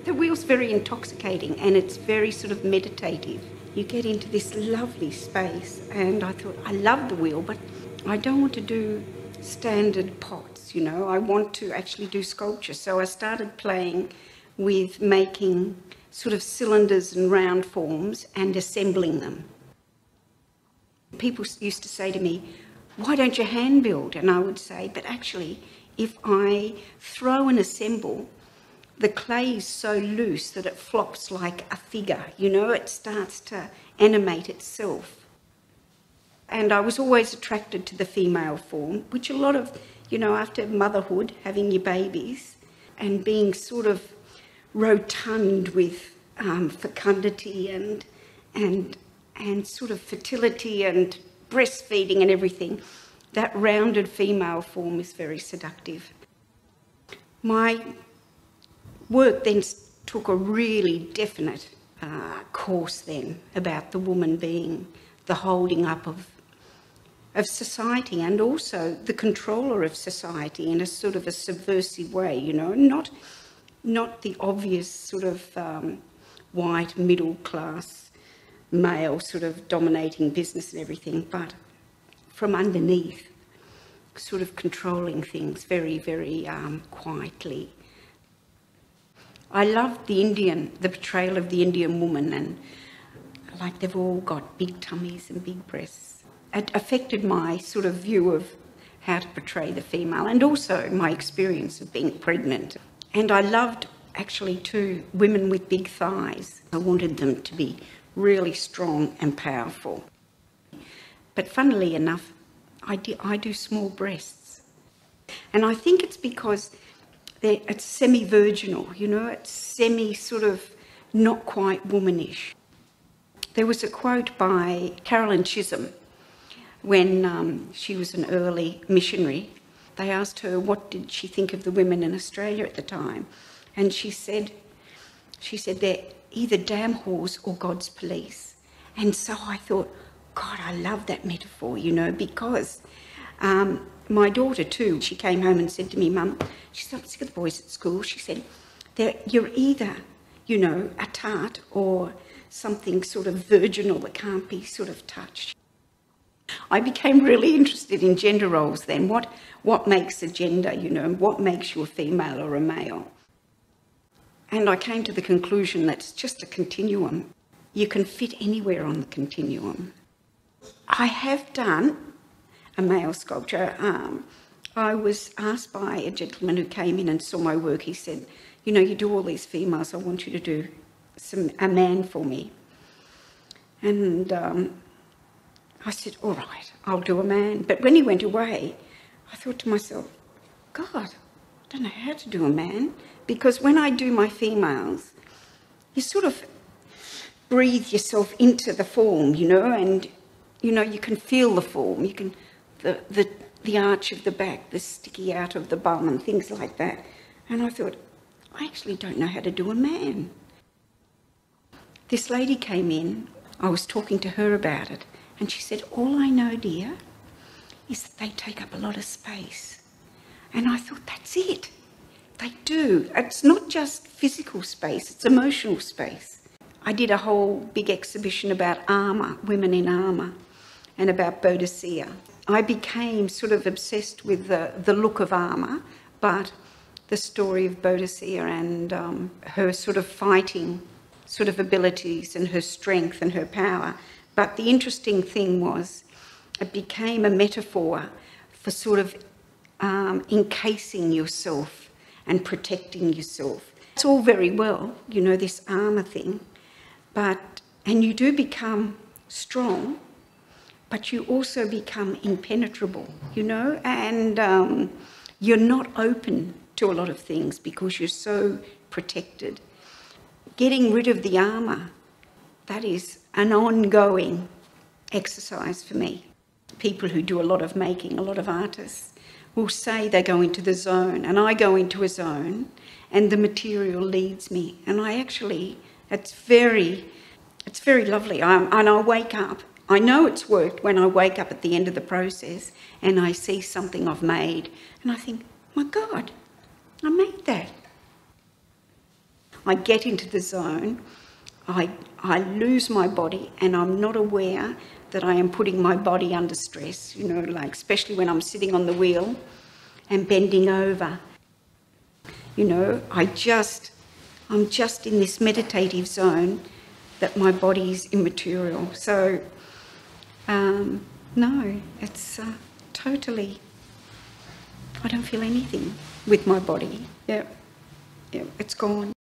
The wheel's very intoxicating and it's very sort of meditative. You get into this lovely space, and I thought, I love the wheel, but I don't want to do standard pots, you know. I want to actually do sculpture. So I started playing with making sort of cylinders and round forms and assembling them. People used to say to me, why don't you hand build? And I would say, but actually, if I throw and assemble, the clay is so loose that it flops like a figure, you know, it starts to animate itself. And I was always attracted to the female form, which a lot of, you know, after motherhood, having your babies, and being sort of rotund with fecundity and sort of fertility and breastfeeding and everything, that rounded female form is very seductive. My work then took a really definite course then about the woman being the holding up of society, and also the controller of society in a sort of a subversive way, you know, not the obvious sort of white middle class male sort of dominating business and everything, but from underneath, sort of controlling things very, very quietly. I loved the portrayal of the Indian woman, and like they've all got big tummies and big breasts. It affected my sort of view of how to portray the female, and also my experience of being pregnant. And I loved actually too women with big thighs. I wanted them to be really strong and powerful. But funnily enough, I do small breasts. And I think it's because it's semi-virginal, you know, it's semi sort of not quite womanish. There was a quote by Carolyn Chisholm when she was an early missionary. They asked her what did she think of the women in Australia at the time, and she said they're either damn whores or God's police. And so I thought, God, I love that metaphor, you know, because my daughter too, she came home and said to me, Mum, she said, I'm sick of the boys at school. She said, you're either, you know, a tart or something sort of virginal that can't be sort of touched. I became really interested in gender roles then. What makes a gender, you know, what makes you a female or a male? And I came to the conclusion that it's just a continuum. You can fit anywhere on the continuum. I have done a male sculpture. I was asked by a gentleman who came in and saw my work. He said, you know, you do all these females, I want you to do a man for me. And I said, all right, I'll do a man. But when he went away, I thought to myself, God, I don't know how to do a man, because when I do my females, you sort of breathe yourself into the form, you know, and, you know, you can feel the form, you can, the arch of the back, the sticky out of the bum and things like that. And I thought, I actually don't know how to do a man. This lady came in, I was talking to her about it, and she said, all I know, dear, is that they take up a lot of space. And I thought, that's it. They do. It's not just physical space, it's emotional space. I did a whole big exhibition about armour, women in armour, and about Boadicea. I became sort of obsessed with the look of armour, but the story of Boadicea and her sort of fighting sort of abilities and her strength and her power. But the interesting thing was it became a metaphor for sort of encasing yourself and protecting yourself. It's all very well, you know, this armour thing, and you do become strong, but you also become impenetrable, you know, and you're not open to a lot of things because you're so protected. Getting rid of the armour, that is an ongoing exercise for me. People who do a lot of making, a lot of artists, will say they go into the zone, and I go into a zone and the material leads me, and I actually, it's very lovely. And I wake up, I know it's worked when I wake up at the end of the process and I see something I've made and I think, my God, I made that. I get into the zone, I lose my body, and I'm not aware that I am putting my body under stress, you know, like especially when I'm sitting on the wheel and bending over. You know, I'm just in this meditative zone that my body's immaterial. So, no, it's totally, I don't feel anything with my body. Yeah, it's gone.